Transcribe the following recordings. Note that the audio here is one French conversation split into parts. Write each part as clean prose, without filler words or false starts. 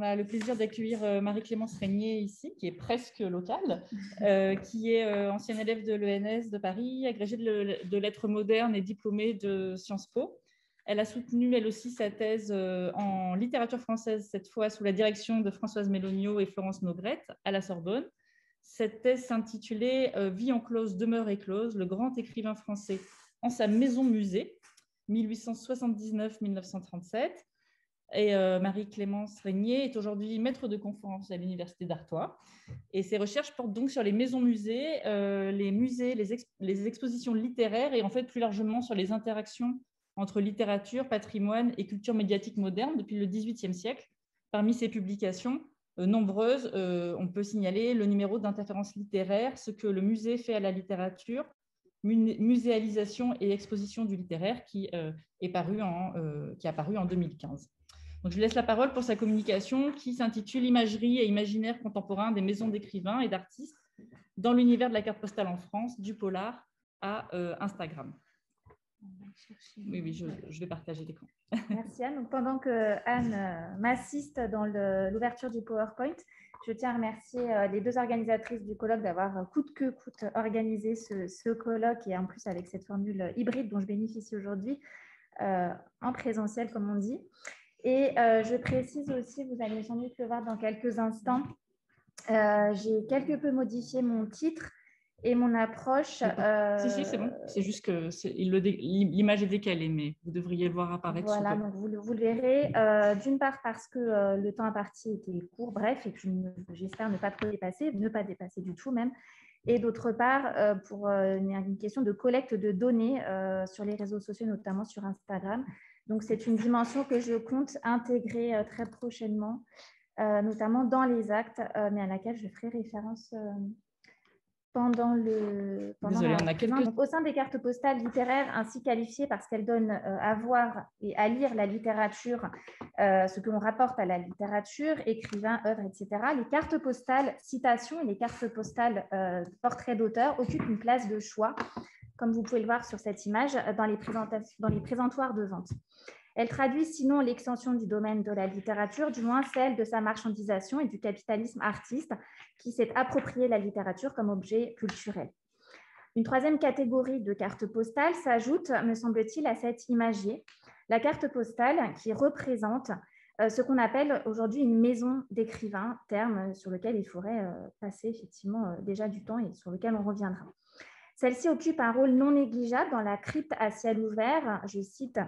On a le plaisir d'accueillir Marie-Clémence Régnier ici, qui est presque locale, qui est ancienne élève de l'ENS de Paris, agrégée de lettres modernes et diplômée de Sciences Po. Elle a soutenu, elle aussi, sa thèse en littérature française, cette fois sous la direction de Françoise Méloniot et Florence Nogrette, à la Sorbonne. Cette thèse s'intitulait « Vie en close, demeure éclose, le grand écrivain français en sa maison-musée, 1879-1937 ». Et Marie-Clémence Régnier est aujourd'hui maître de conférence à l'Université d'Artois. Et ses recherches portent donc sur les maisons-musées, les expositions littéraires et en fait plus largement sur les interactions entre littérature, patrimoine et culture médiatique moderne depuis le XVIIIe siècle. Parmi ses publications nombreuses, on peut signaler le numéro d'interférence littéraire, ce que le musée fait à la littérature, muséalisation et exposition du littéraire qui a paru en 2015. Donc, je lui laisse la parole pour sa communication qui s'intitule « Imagerie et imaginaire contemporain des maisons d'écrivains et d'artistes dans l'univers de la carte postale en France, du polar à Instagram ». Oui, je vais partager l'écran. Merci Anne. Donc, pendant que Anne m'assiste dans l'ouverture du PowerPoint, je tiens à remercier les deux organisatrices du colloque d'avoir coûte que coûte organisé ce colloque et en plus avec cette formule hybride dont je bénéficie aujourd'hui en présentiel comme on dit. Et je précise aussi, vous allez sans doute le voir dans quelques instants, j'ai quelque peu modifié mon titre et mon approche. Si, c'est bon. C'est juste que l'image est décalée, mais vous devriez le voir apparaître. Voilà, donc vous le verrez. D'une part parce que le temps imparti était court, bref, et que j'espère ne pas trop dépasser, ne pas dépasser du tout même. Et d'autre part, pour une question de collecte de données sur les réseaux sociaux, notamment sur Instagram. Donc, c'est une dimension que je compte intégrer très prochainement, notamment dans les actes, mais à laquelle je ferai référence pendant Désolée, on a quelques... Donc, au sein des cartes postales littéraires, ainsi qualifiées parce qu'elles donnent à voir et à lire la littérature, ce que l'on rapporte à la littérature, écrivains, œuvres, etc. Les cartes postales citations et les cartes postales portraits d'auteurs occupent une place de choix, comme vous pouvez le voir sur cette image, dans les présentoirs de vente. Elle traduit sinon l'extension du domaine de la littérature, du moins celle de sa marchandisation et du capitalisme artiste qui s'est approprié la littérature comme objet culturel. Une troisième catégorie de cartes postales s'ajoute, me semble-t-il, à cette imagier, la carte postale qui représente ce qu'on appelle aujourd'hui une maison d'écrivain, terme sur lequel il faudrait passer effectivement déjà du temps et sur lequel on reviendra. Celle-ci occupe un rôle non négligeable dans la crypte à ciel ouvert. Je cite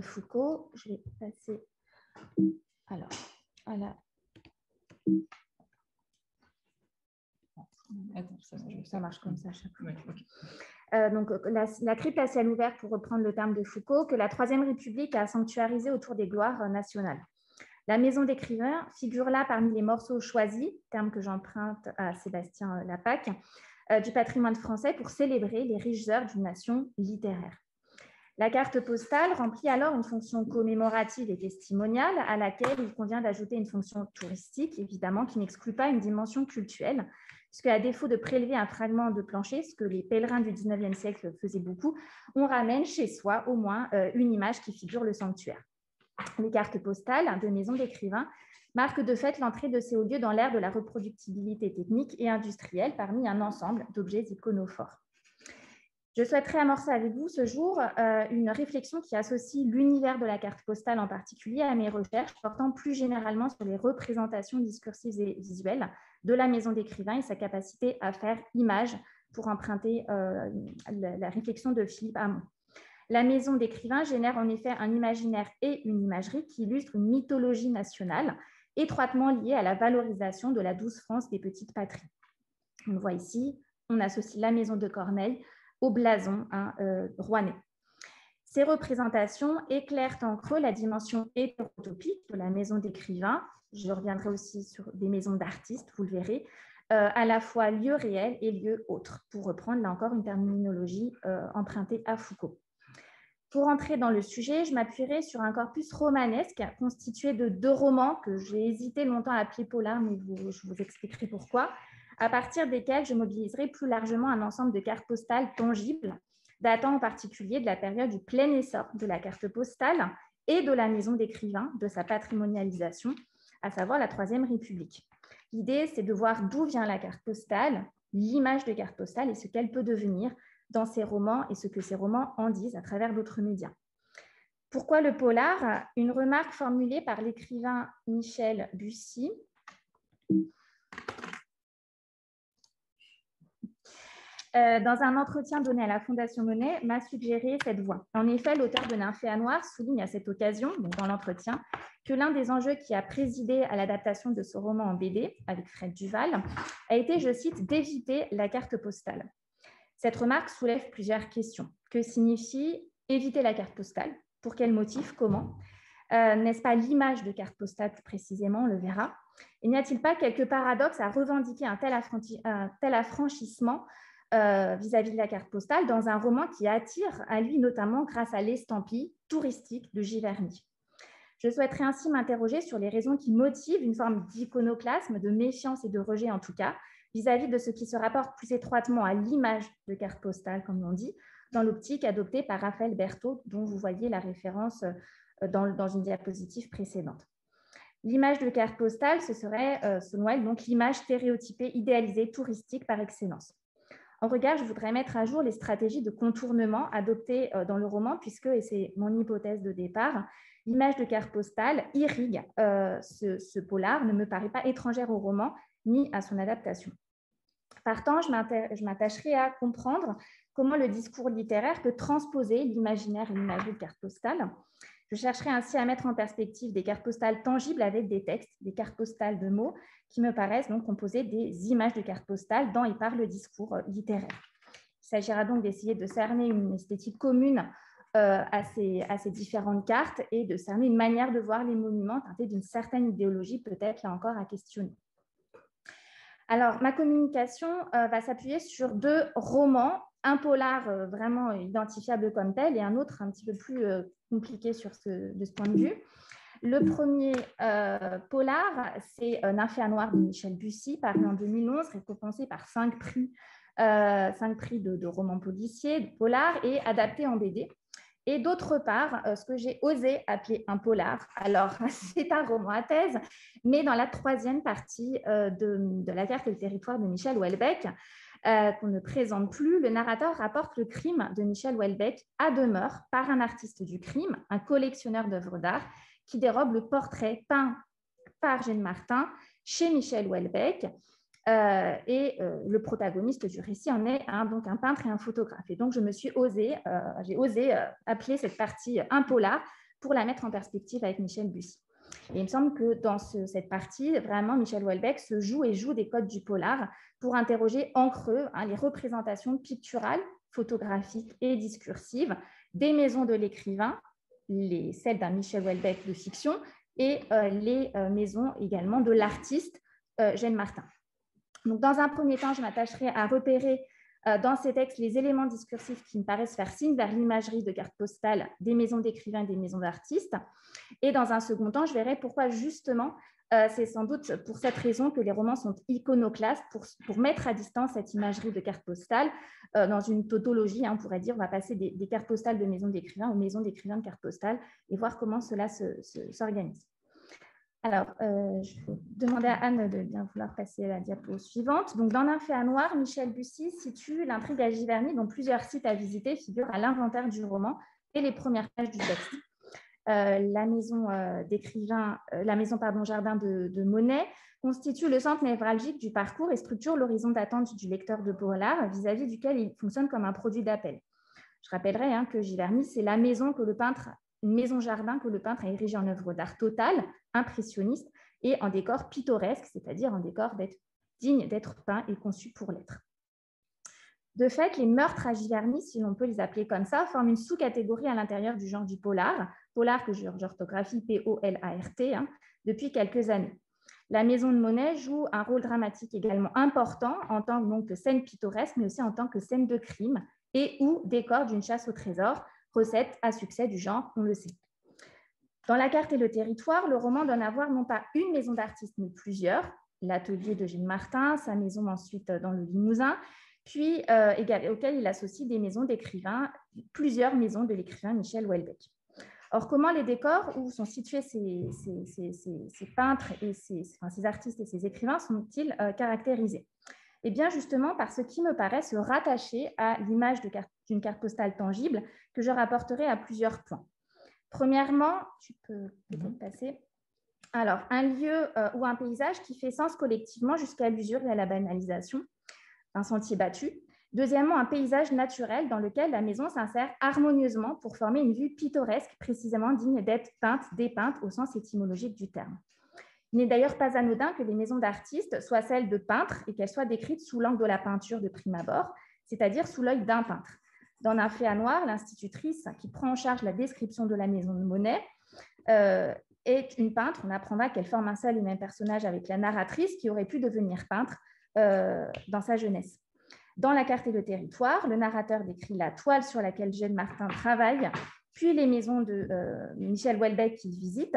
Foucault. Je vais passer alors à la... Attends, ça marche comme ça à chaque fois. Ouais, okay. Donc, la crypte à ciel ouvert, pour reprendre le terme de Foucault, que la Troisième République a sanctuarisé autour des gloires nationales. La maison d'écrivain figure là parmi les morceaux choisis, terme que j'emprunte à Sébastien Lapac, du patrimoine français pour célébrer les riches œuvres d'une nation littéraire. La carte postale remplit alors une fonction commémorative et testimoniale à laquelle il convient d'ajouter une fonction touristique, évidemment, qui n'exclut pas une dimension cultuelle, puisque à défaut de prélever un fragment de plancher, ce que les pèlerins du XIXe siècle faisaient beaucoup, on ramène chez soi au moins une image qui figure le sanctuaire. Les cartes postales de maisons d'écrivains marquent de fait l'entrée de ces hauts lieux dans l'ère de la reproductibilité technique et industrielle parmi un ensemble d'objets iconophores. Je souhaiterais amorcer avec vous ce jour une réflexion qui associe l'univers de la carte postale en particulier à mes recherches portant plus généralement sur les représentations discursives et visuelles de la maison d'écrivain et sa capacité à faire image pour emprunter la réflexion de Philippe Hamon. La maison d'écrivain génère en effet un imaginaire et une imagerie qui illustrent une mythologie nationale étroitement liée à la valorisation de la douce France des petites patries. On le voit ici, on associe la maison de Corneille au blason rouennais. Ces représentations éclairent en creux la dimension hétérotopique de la maison d'écrivain. Je reviendrai aussi sur des maisons d'artistes, vous le verrez, à la fois lieu réel et lieu autre, pour reprendre là encore une terminologie empruntée à Foucault. Pour entrer dans le sujet, je m'appuierai sur un corpus romanesque constitué de 2 romans que j'ai hésité longtemps à appeler polar, mais je vous expliquerai pourquoi, à partir desquels je mobiliserai plus largement un ensemble de cartes postales tangibles, datant en particulier de la période du plein essor de la carte postale et de la maison d'écrivain, de sa patrimonialisation, à savoir la Troisième République. L'idée, c'est de voir d'où vient la carte postale, l'image de carte postale et ce qu'elle peut devenir dans ces romans et ce que ces romans en disent à travers d'autres médias. Pourquoi le polar? Une remarque formulée par l'écrivain Michel Bussy. Dans un entretien donné à la Fondation Monet, m'a suggéré cette voie. En effet, l'auteur de Nymphéa Noir souligne à cette occasion, donc dans l'entretien, que l'un des enjeux qui a présidé à l'adaptation de ce roman en BD, avec Fred Duval, a été, je cite, d'éviter la carte postale. Cette remarque soulève plusieurs questions. Que signifie éviter la carte postale? Pour quel motif? Comment? N'est-ce pas l'image de carte postale plus précisément? On le verra. Et n'y a-t-il pas quelques paradoxes à revendiquer un tel affranchissement vis-à-vis de la carte postale dans un roman qui attire à lui notamment grâce à l'estampille touristique de Giverny? Je souhaiterais ainsi m'interroger sur les raisons qui motivent une forme d'iconoclasme, de méfiance et de rejet en tout cas, vis-à-vis de ce qui se rapporte plus étroitement à l'image de carte postale, comme on dit, dans l'optique adoptée par Raphaël Berthaud, dont vous voyez la référence dans une diapositive précédente. L'image de carte postale, ce serait, selon elle, donc l'image stéréotypée, idéalisée, touristique par excellence. En regard, je voudrais mettre à jour les stratégies de contournement adoptées dans le roman, puisque, et c'est mon hypothèse de départ, l'image de carte postale irrigue ce polar, ne me paraît pas étrangère au roman ni à son adaptation. Partant, je m'attacherai à comprendre comment le discours littéraire peut transposer l'imaginaire et l'imagerie de carte postale. Je chercherai ainsi à mettre en perspective des cartes postales tangibles avec des textes, des cartes postales de mots qui me paraissent donc composer des images de cartes postales dans et par le discours littéraire. Il s'agira donc d'essayer de cerner une esthétique commune à ces différentes cartes et de cerner une manière de voir les monuments teintée d'une certaine idéologie, peut-être là encore à questionner. Alors, ma communication va s'appuyer sur deux romans, un polar vraiment identifiable comme tel et un autre un petit peu plus compliqué de ce point de vue. Le premier polar, c'est Nymphéa Noir de Michel Bussy, paru en 2011, récompensé par 5 prix de romans policiers, de polar et adapté en BD. Et d'autre part, ce que j'ai osé appeler un polar. Alors, c'est un roman à thèse, mais dans la troisième partie de La carte et le territoire de Michel Houellebecq, qu'on ne présente plus, le narrateur rapporte le crime de Michel Houellebecq à demeure par un artiste du crime, un collectionneur d'œuvres d'art, qui dérobe le portrait peint par Jeanne Martin chez Michel Houellebecq. Le protagoniste du récit en est donc un peintre et un photographe. Et donc, j'ai osé appeler cette partie un polar pour la mettre en perspective avec Michel Bussy. Et il me semble que dans cette partie, vraiment, Michel Houellebecq se joue des codes du polar pour interroger en creux les représentations picturales, photographiques et discursives des maisons de l'écrivain, celles d'un Michel Houellebecq de fiction et les maisons également de l'artiste Jeanne Martin. Donc, dans un premier temps, je m'attacherai à repérer dans ces textes les éléments discursifs qui me paraissent faire signe vers l'imagerie de carte postale des maisons d'écrivains et des maisons d'artistes. Et dans un second temps, je verrai pourquoi justement, c'est sans doute pour cette raison que les romans sont iconoclastes, pour mettre à distance cette imagerie de carte postale dans une tautologie, on pourrait dire, on va passer des cartes postales de maisons d'écrivains aux maisons d'écrivains de cartes postales et voir comment cela s'organise. Alors, je vais demander à Anne de bien vouloir passer à la diapo suivante. Donc, dans Nymphéa Noir, Michel Bussy situe l'intrigue à Giverny, dont plusieurs sites à visiter figurent à l'inventaire du roman et les premières pages du texte. La maison jardin de Monet constitue le centre névralgique du parcours et structure l'horizon d'attente du lecteur de polar vis-à-vis duquel il fonctionne comme un produit d'appel. Je rappellerai que Giverny, c'est la maison une maison-jardin que le peintre a érigée en œuvre d'art totale, impressionniste, et en décor pittoresque, c'est-à-dire en décor digne d'être peint et conçu pour l'être. De fait, les meurtres à Giverny, si l'on peut les appeler comme ça, forment une sous-catégorie à l'intérieur du genre du polar que j'orthographie P-O-L-A-R-T, depuis quelques années. La maison de Monet joue un rôle dramatique également important en tant que scène pittoresque, mais aussi en tant que scène de crime et ou décor d'une chasse au trésor, recette à succès du genre, on le sait. Dans La carte et le territoire, le roman donne à voir non pas une maison d'artiste, mais plusieurs, l'atelier de Jeanne Martin, sa maison ensuite dans le Limousin, puis auquel il associe des maisons d'écrivains, plusieurs maisons de l'écrivain Michel Houellebecq. Or, comment les décors où sont situés ces peintres et ces artistes et ces écrivains sont-ils caractérisés? Eh bien, justement, par ce qui me paraît se rattacher à l'image d'une carte postale tangible que je rapporterai à plusieurs points. Premièrement, tu peux peut-être passer. Alors, un lieu ou un paysage qui fait sens collectivement jusqu'à l'usure et à la banalisation, un sentier battu. Deuxièmement, un paysage naturel dans lequel la maison s'insère harmonieusement pour former une vue pittoresque, précisément digne d'être peinte, dépeinte au sens étymologique du terme. Il n'est d'ailleurs pas anodin que les maisons d'artistes soient celles de peintres et qu'elles soient décrites sous l'angle de la peinture de prime abord, c'est-à-dire sous l'œil d'un peintre. Dans Nymphéa à Noir, l'institutrice qui prend en charge la description de la maison de Monet est une peintre. On apprendra qu'elle forme un seul et même personnage avec la narratrice qui aurait pu devenir peintre dans sa jeunesse. Dans La carte et le territoire, le narrateur décrit la toile sur laquelle Jeanne Martin travaille, puis les maisons de Michel Houellebecq qu'il visite,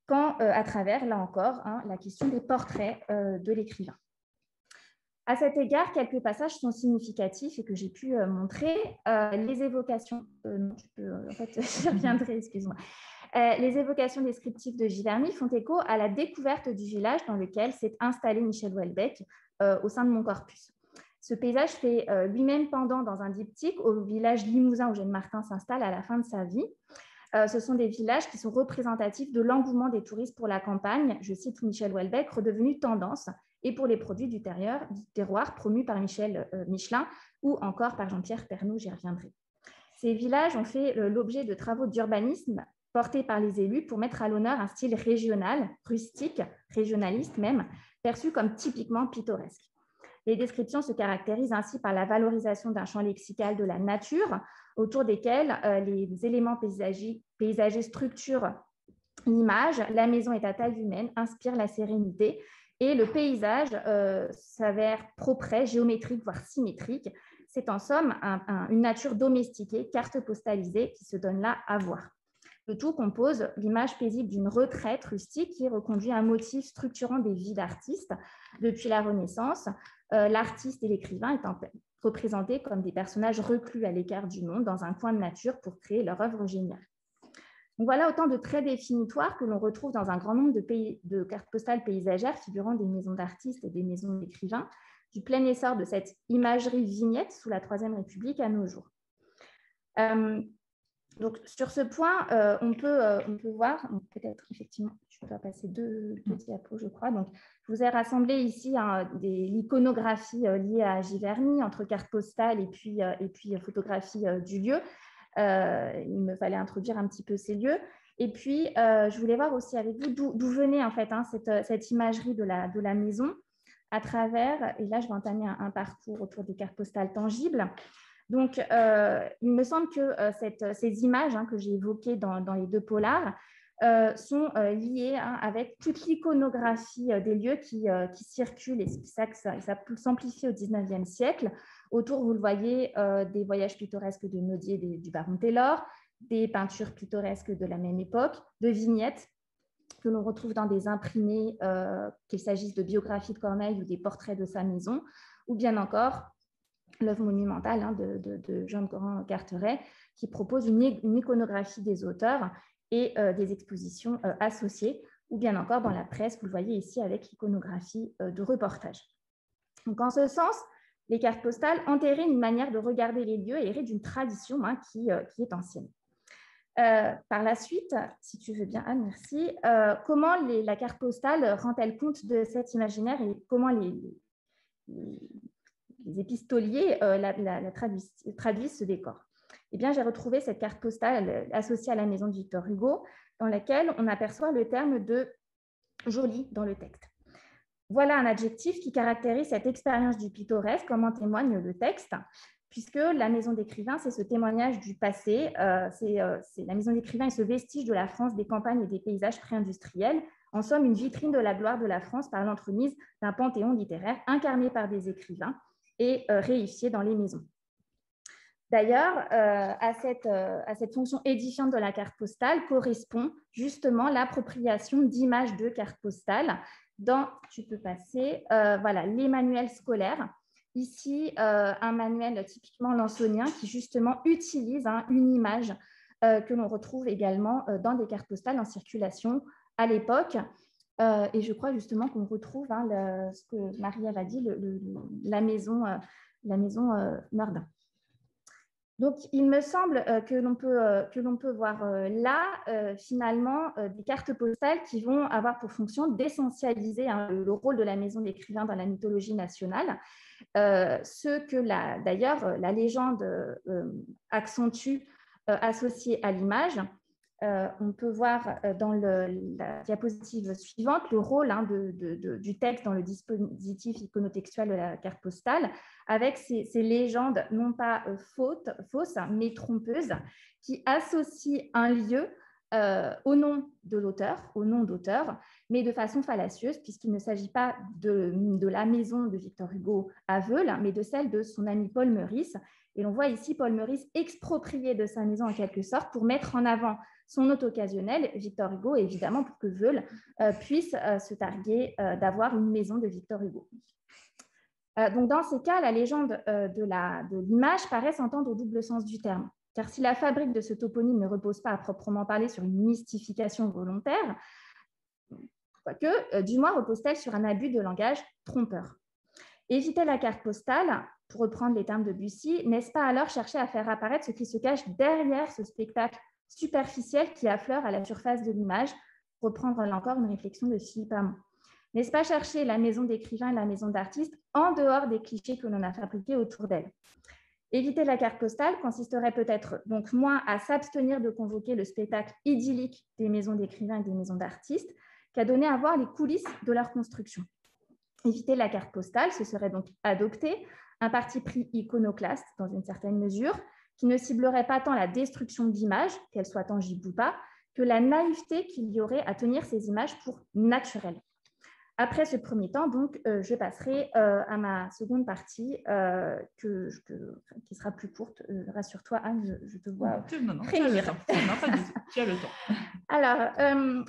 quand, à travers, là encore, la question des portraits de l'écrivain. À cet égard, quelques passages sont significatifs et que j'ai pu montrer. Les évocations, en fait, j'y reviendrai, excuse-moi. Les évocations descriptives de Giverny font écho à la découverte du village dans lequel s'est installé Michel Houellebecq au sein de mon corpus. Ce paysage fait lui-même pendant dans un diptyque au village limousin où Jeanne Martin s'installe à la fin de sa vie. Ce sont des villages qui sont représentatifs de l'engouement des touristes pour la campagne, je cite Michel Houellebecq, redevenu tendance, et pour les produits du terroir promus par Michel Michelin ou encore par Jean-Pierre Pernaut, j'y reviendrai. Ces villages ont fait l'objet de travaux d'urbanisme portés par les élus pour mettre à l'honneur un style régional, rustique, régionaliste même, perçu comme typiquement pittoresque. Les descriptions se caractérisent ainsi par la valorisation d'un champ lexical de la nature, autour desquels les éléments paysagers structurent l'image. La maison est à taille humaine, inspire la sérénité, et le paysage s'avère propre, géométrique, voire symétrique. C'est en somme une nature domestiquée, carte postalisée, qui se donne là à voir. Le tout compose l'image paisible d'une retraite rustique qui reconduit un motif structurant des vies d'artistes. Depuis la Renaissance, l'artiste et l'écrivain étant représentés comme des personnages reclus à l'écart du monde dans un coin de nature pour créer leur œuvre géniale. Donc voilà autant de traits définitoires que l'on retrouve dans un grand nombre de cartes postales paysagères figurant des maisons d'artistes et des maisons d'écrivains, du plein essor de cette imagerie vignette sous la Troisième République à nos jours. Donc, sur ce point, on peut voir, peut-être effectivement, je peux passer deux diapos, je crois. Donc, je vous ai rassemblé ici l'iconographie liée à Giverny, entre carte postale et puis photographie du lieu. Il me fallait introduire un petit peu ces lieux. Et puis, je voulais voir aussi avec vous d'où venait en fait cette imagerie de la maison à travers, et là, je vais entamer un parcours autour des cartes postales tangibles. Donc, il me semble que ces images que j'ai évoquées dans les deux polars sont liées avec toute l'iconographie des lieux qui circulent, et ça s'amplifie au XIXe siècle. Autour, vous le voyez, des voyages pittoresques de Nodier du baron Taylor, des peintures pittoresques de la même époque, de vignettes que l'on retrouve dans des imprimés, qu'il s'agisse de biographies de Corneille ou des portraits de sa maison, ou bien encore l'œuvre monumentale de Jean-Coran Carteret, qui propose une iconographie des auteurs et des expositions associées, ou bien encore dans la presse, vous le voyez ici avec l'iconographie de reportage. Donc, en ce sens, les cartes postales enterrent une manière de regarder les lieux et héritent d'une tradition qui est ancienne. Par la suite, si tu veux bien, Anne, merci. Comment la carte postale rend-elle compte de cet imaginaire et comment les épistoliers traduisent ce décor? Eh bien, j'ai retrouvé cette carte postale associée à la maison de Victor Hugo, dans laquelle on aperçoit le terme de « joli » dans le texte. Voilà un adjectif qui caractérise cette expérience du pittoresque, comme en témoigne le texte, puisque la maison d'écrivain, c'est ce témoignage du passé, la maison d'écrivain est ce vestige de la France des campagnes et des paysages pré-industriels, en somme une vitrine de la gloire de la France par l'entremise d'un panthéon littéraire incarné par des écrivains et réifié dans les maisons. D'ailleurs, à cette fonction édifiante de la carte postale correspond justement l'appropriation d'images de cartes postales dans, tu peux passer, voilà, les manuels scolaires. Ici, un manuel typiquement lansonien qui justement utilise une image que l'on retrouve également dans des cartes postales en circulation à l'époque. Et je crois justement qu'on retrouve ce que Marie-Ève a dit, la maison Nordin. Donc, il me semble que l'on peut voir là, finalement, des cartes postales qui vont avoir pour fonction d'essentialiser le rôle de la maison d'écrivain dans la mythologie nationale, ce que d'ailleurs la légende accentue associé à l'image. On peut voir dans la diapositive suivante le rôle du texte dans le dispositif iconotextuel de la carte postale, avec ces légendes non pas fausses, mais trompeuses, qui associent un lieu au nom de l'auteur, au nom d'auteur, mais de façon fallacieuse, puisqu'il ne s'agit pas de la maison de Victor Hugo à Veules, mais de celle de son ami Paul Meurice. Et l'on voit ici Paul Meurice exproprié de sa maison en quelque sorte pour mettre en avant son hôte occasionnel, Victor Hugo, évidemment pour que Veules puisse se targuer d'avoir une maison de Victor Hugo. Donc dans ces cas, la légende de l'image paraît s'entendre au double sens du terme. Car si la fabrique de ce toponyme ne repose pas à proprement parler sur une mystification volontaire, quoique, du moins repose-t-elle sur un abus de langage trompeur. Éviter la carte postale, pour reprendre les termes de Bussy, n'est-ce pas alors chercher à faire apparaître ce qui se cache derrière ce spectacle superficiel qui affleure à la surface de l'image, reprendre là encore une réflexion de Philippe Hamon. N'est-ce pas chercher la maison d'écrivain et la maison d'artiste en dehors des clichés que l'on a fabriqués autour d'elle? Éviter la carte postale consisterait peut-être donc moins à s'abstenir de convoquer le spectacle idyllique des maisons d'écrivains et des maisons d'artistes qu'à donner à voir les coulisses de leur construction. Éviter la carte postale, ce serait donc adopter un parti pris iconoclaste dans une certaine mesure, qui ne ciblerait pas tant la destruction d'images, qu'elles soient tangibles ou pas, que la naïveté qu'il y aurait à tenir ces images pour naturelles. Après ce premier temps, donc, je passerai à ma seconde partie, qui sera plus courte. Rassure-toi, Anne, je te vois frémir. Non, pas du tout. Tu as le temps. Alors,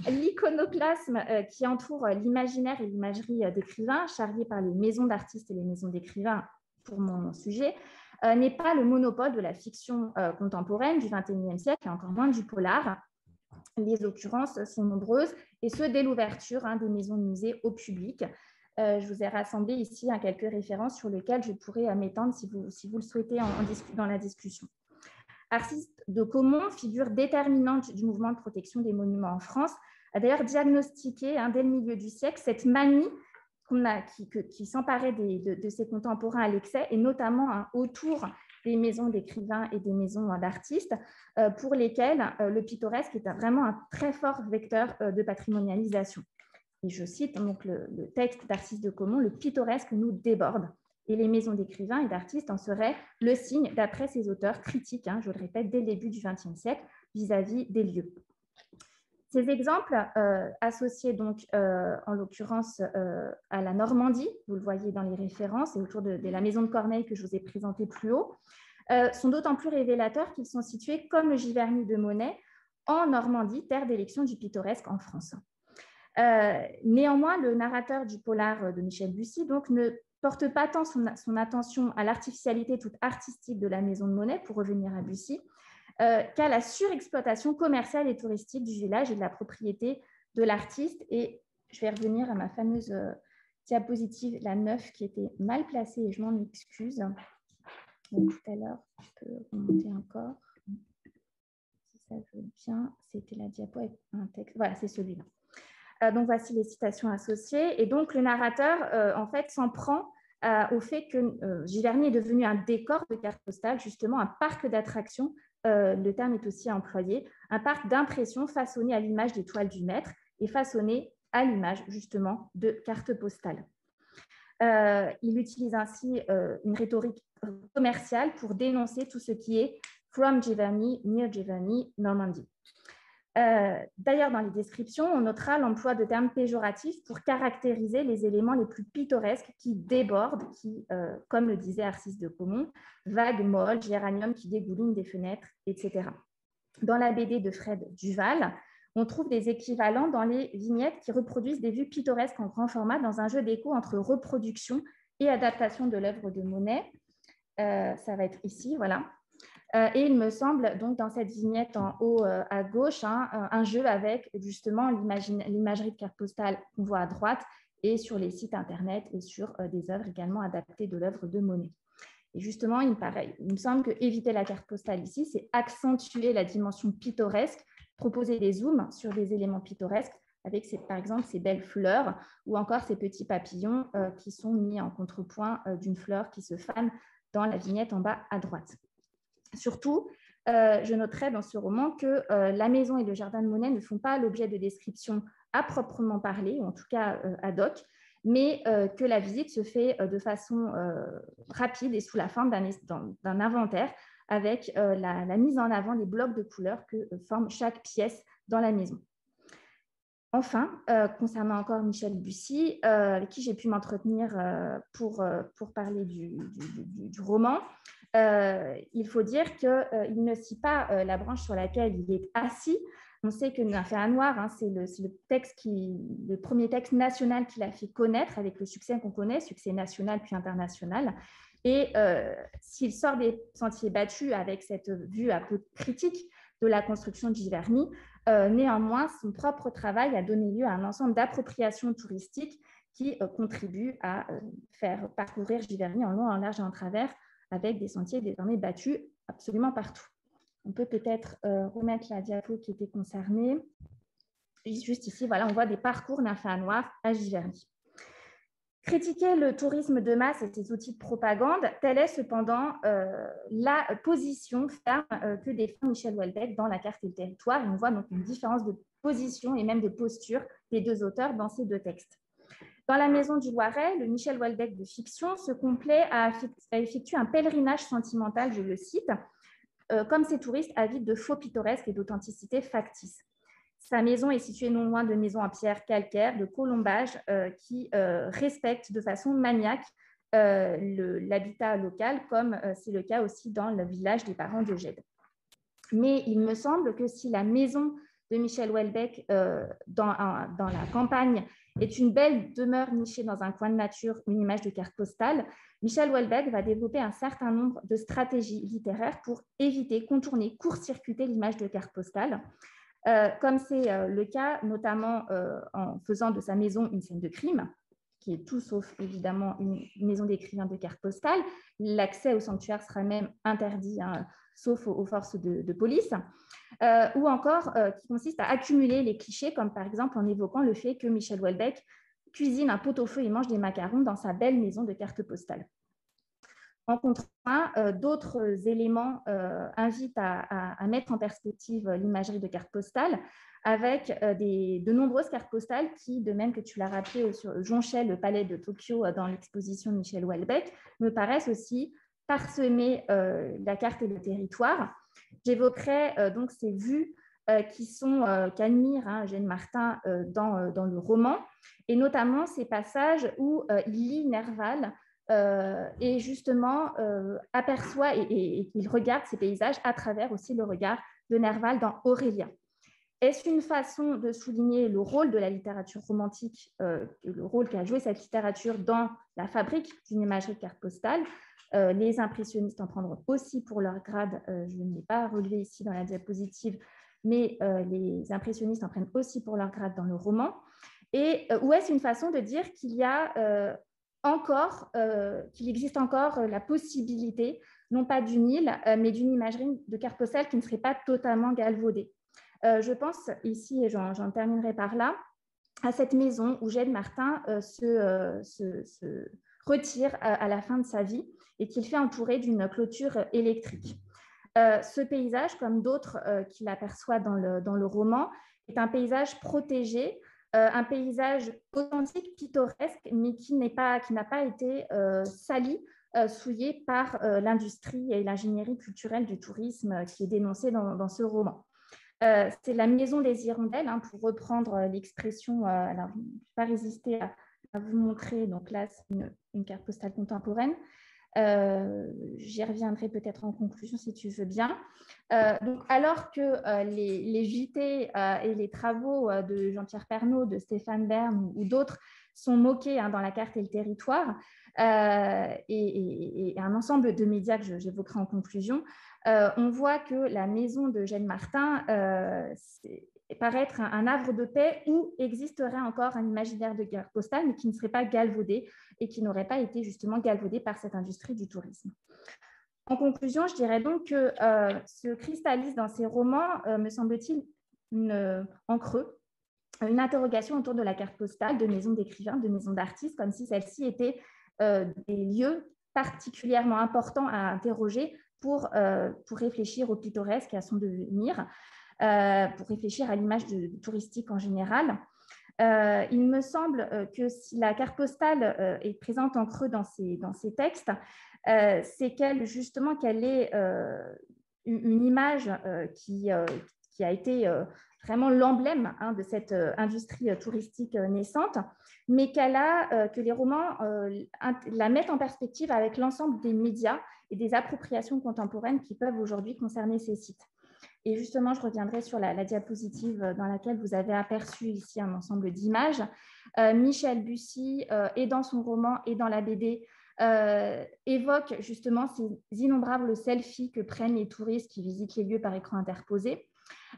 l'iconoclasme qui entoure l'imaginaire et l'imagerie d'écrivains, charriés par les maisons d'artistes et les maisons d'écrivains pour mon sujet, n'est pas le monopole de la fiction contemporaine du XXIe siècle, et encore moins du polar. Les occurrences sont nombreuses, et ce, dès l'ouverture des maisons de musée au public. Je vous ai rassemblé ici quelques références sur lesquelles je pourrais m'étendre si vous le souhaitez dans la discussion. Arciste de Caumont, figure déterminante du mouvement de protection des monuments en France, a d'ailleurs diagnostiqué dès le milieu du siècle cette manie qui s'emparait de ses contemporains à l'excès, et notamment autour des maisons d'écrivains et des maisons d'artistes, pour lesquelles le pittoresque est vraiment un très fort vecteur de patrimonialisation. Et je cite donc le texte d'Arciste de Caumont: « Le pittoresque nous déborde ». Et les maisons d'écrivains et d'artistes en seraient le signe, d'après ces auteurs critiques, je le répète, dès le début du XXe siècle, vis-à-vis des lieux. Ces exemples, associés donc en l'occurrence à la Normandie, vous le voyez dans les références, et autour de la maison de Corneille que je vous ai présentée plus haut, sont d'autant plus révélateurs qu'ils sont situés, comme le Giverny de Monet, en Normandie, terre d'élection du pittoresque en France. Néanmoins, le narrateur du polar de Michel Bussy donc, ne porte pas tant son attention à l'artificialité toute artistique de la maison de Monet, pour revenir à Bussy, qu'à la surexploitation commerciale et touristique du village et de la propriété de l'artiste. Et je vais revenir à ma fameuse diapositive, la 9, qui était mal placée, et je m'en excuse. Donc, tout à l'heure, je peux remonter encore. Si ça veut bien, c'était la diapo avec un texte. Voilà, c'est celui-là. Donc, voici les citations associées. Et donc, le narrateur, en fait, s'en prend au fait que Giverny est devenu un décor de carte postale, justement un parc d'attractions, le terme est aussi employé, un parc d'impression façonné à l'image des toiles du maître et façonné à l'image, justement, de cartes postales. Il utilise ainsi une rhétorique commerciale pour dénoncer tout ce qui est « from Giverny, near Giverny, Normandie ». D'ailleurs, dans les descriptions, on notera l'emploi de termes péjoratifs pour caractériser les éléments les plus pittoresques qui débordent, qui, comme le disait Arciste de Caumont, vagues molles, géranium qui dégoulinent des fenêtres, etc. Dans la BD de Fred Duval, on trouve des équivalents dans les vignettes qui reproduisent des vues pittoresques en grand format dans un jeu d'écho entre reproduction et adaptation de l'œuvre de Monet. Ça va être ici, voilà. Et il me semble, donc, dans cette vignette en haut à gauche, un jeu avec justement l'imagerie de carte postale qu'on voit à droite et sur les sites Internet et sur des œuvres également adaptées de l'œuvre de Monet. Et justement, il me semble qu'éviter la carte postale ici, c'est accentuer la dimension pittoresque, proposer des zooms sur des éléments pittoresques avec, par exemple, ces belles fleurs ou encore ces petits papillons qui sont mis en contrepoint d'une fleur qui se fane dans la vignette en bas à droite. Surtout, je noterai dans ce roman que la maison et le jardin de Monet ne font pas l'objet de descriptions à proprement parler, ou en tout cas ad hoc, mais que la visite se fait de façon rapide et sous la forme d'un inventaire avec la mise en avant des blocs de couleurs que forme chaque pièce dans la maison. Enfin, concernant encore Michel Bussy, avec qui j'ai pu m'entretenir pour parler du roman, il faut dire qu'il ne cite pas la branche sur laquelle il est assis. On sait que Nymphéa Noir, c'est le premier texte national qu'il a fait connaître avec le succès qu'on connaît, succès national puis international. Et s'il sort des sentiers battus avec cette vue un peu critique de la construction de Giverny, néanmoins, son propre travail a donné lieu à un ensemble d'appropriations touristiques qui contribuent à faire parcourir Giverny en long, en large et en travers avec des sentiers désormais battus absolument partout. On peut peut-être remettre la diapo qui était concernée. Juste ici, voilà, on voit des parcours Nymphéa Noir à Giverny. Critiquer le tourisme de masse et ses outils de propagande, telle est cependant la position ferme que défend Michel Houellebecq dans La carte et le territoire. Et on voit donc une différence de position et même de posture des deux auteurs dans ces deux textes. Dans La Maison du Loiret, le Michel Houellebecq de fiction se complaît à effectuer un pèlerinage sentimental, je le cite, comme ces touristes avides de faux pittoresques et d'authenticité factice. Sa maison est située non loin de maisons en pierre calcaire, de colombages qui respectent de façon maniaque l'habitat local, comme c'est le cas aussi dans le village des parents d'Eugène. Mais il me semble que si la maison de Michel Houellebecq dans la campagne est une belle demeure nichée dans un coin de nature, une image de carte postale, Michel Houellebecq va développer un certain nombre de stratégies littéraires pour éviter, contourner, court-circuiter l'image de carte postale. Comme c'est le cas notamment en faisant de sa maison une scène de crime, qui est tout sauf évidemment une maison d'écrivain de carte postale. L'accès au sanctuaire sera même interdit, sauf aux forces de police, ou encore qui consiste à accumuler les clichés, comme par exemple en évoquant le fait que Michel Houellebecq cuisine un pot-au-feu et mange des macarons dans sa belle maison de carte postale. En contrepoint, d'autres éléments invitent à mettre en perspective l'imagerie de carte postale avec de nombreuses cartes postales qui, de même que tu l'as rappelé, jonchaient le palais de Tokyo dans l'exposition de Michel Houellebecq, me paraissent aussi parsemer la carte et le territoire. J'évoquerai donc ces vues qu'admire Eugène Martin dans le roman, et notamment ces passages où il lit Nerval et justement aperçoit et il regarde ces paysages à travers aussi le regard de Nerval dans Aurélia. Est-ce une façon de souligner le rôle de la littérature romantique, le rôle qu'a joué cette littérature dans la fabrique d'une imagerie de carte postale? Les impressionnistes en prendront aussi pour leur grade, je ne l'ai pas relevé ici dans la diapositive, mais les impressionnistes en prennent aussi pour leur grade dans le roman. Ou est-ce une façon de dire qu'il y a qu'il existe encore la possibilité, non pas d'une île, mais d'une imagerie de carte postale qui ne serait pas totalement galvaudée? Je pense ici, et j'en terminerai par là, à cette maison où Eugène Martin se retire à la fin de sa vie et qu'il fait entourer d'une clôture électrique. Ce paysage, comme d'autres qu'il aperçoit dans le roman, est un paysage protégé, un paysage authentique, pittoresque, mais qui n'a pas été sali, souillé par l'industrie et l'ingénierie culturelle du tourisme qui est dénoncée dans ce roman. C'est la maison des hirondelles, pour reprendre l'expression. Alors, je ne vais pas résister à vous montrer. Donc là, c'est une carte postale contemporaine. J'y reviendrai peut-être en conclusion si tu veux bien. Donc, alors que les JT et les travaux de Jean-Pierre Pernaut, de Stéphane Bern ou d'autres sont moqués dans la carte et le territoire, et un ensemble de médias que j'évoquerai en conclusion, on voit que la maison d'Eugène Martin paraît être un havre de paix où existerait encore un imaginaire de carte postale, mais qui ne serait pas galvaudé et qui n'aurait pas été justement galvaudé par cette industrie du tourisme. En conclusion, je dirais donc que se cristallise dans ces romans, me semble-t-il, en creux, une interrogation autour de la carte postale, de maisons d'écrivains, de maisons d'artistes, comme si celles-ci étaient des lieux particulièrement importants à interroger pour réfléchir au pittoresque et à son devenir, pour réfléchir à l'image touristique en général. Il me semble que si la carte postale est présente en creux dans ces textes, c'est qu'elle est une image qui a été vraiment l'emblème de cette industrie touristique naissante, mais que les romans la mettent en perspective avec l'ensemble des médias et des appropriations contemporaines qui peuvent aujourd'hui concerner ces sites. Et justement, je reviendrai sur la diapositive dans laquelle vous avez aperçu ici un ensemble d'images. Michel Bussy, et dans son roman et dans la BD, évoque justement ces innombrables selfies que prennent les touristes qui visitent les lieux par écran interposé.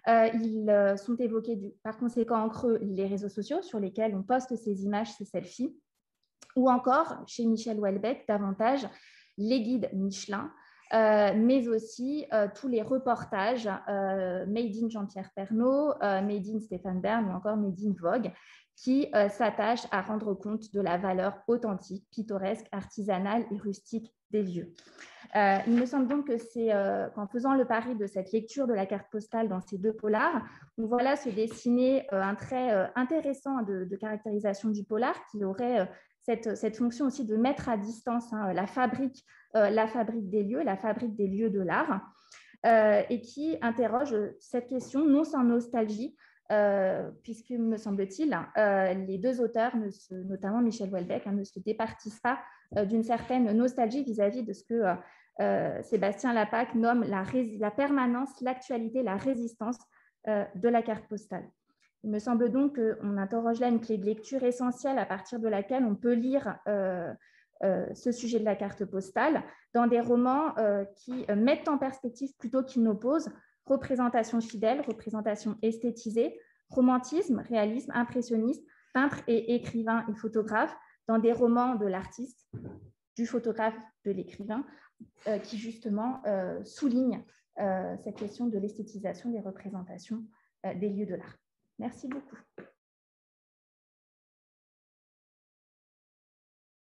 Ils sont évoqués par conséquent en creux les réseaux sociaux sur lesquels on poste ces images, ces selfies, ou encore, chez Michel Houellebecq, davantage les guides Michelin, mais aussi tous les reportages Made in Jean-Pierre Pernaut, Made in Stéphane Bern ou encore Made in Vogue, qui s'attachent à rendre compte de la valeur authentique, pittoresque, artisanale et rustique des lieux. Il me semble donc que c'est qu'en faisant le pari de cette lecture de la carte postale dans ces deux polars, on voit là se dessiner un trait intéressant de caractérisation du polar qui aurait cette fonction aussi de mettre à distance la fabrique des lieux, la fabrique des lieux de l'art, et qui interroge cette question non sans nostalgie, puisque, me semble-t-il, les deux auteurs, notamment Michel Houellebecq, ne se départissent pas d'une certaine nostalgie vis-à-vis de ce que Sébastien Lapaque nomme la permanence, l'actualité, la résistance de la carte postale. Il me semble donc qu'on interroge là une clé de lecture essentielle à partir de laquelle on peut lire ce sujet de la carte postale dans des romans qui mettent en perspective plutôt qu'ils n'opposent représentation fidèle, représentation esthétisée, romantisme, réalisme, impressionniste, peintre et écrivain et photographe, dans des romans de l'artiste, du photographe, de l'écrivain, qui justement soulignent cette question de l'esthétisation des représentations des lieux de l'art. Merci beaucoup.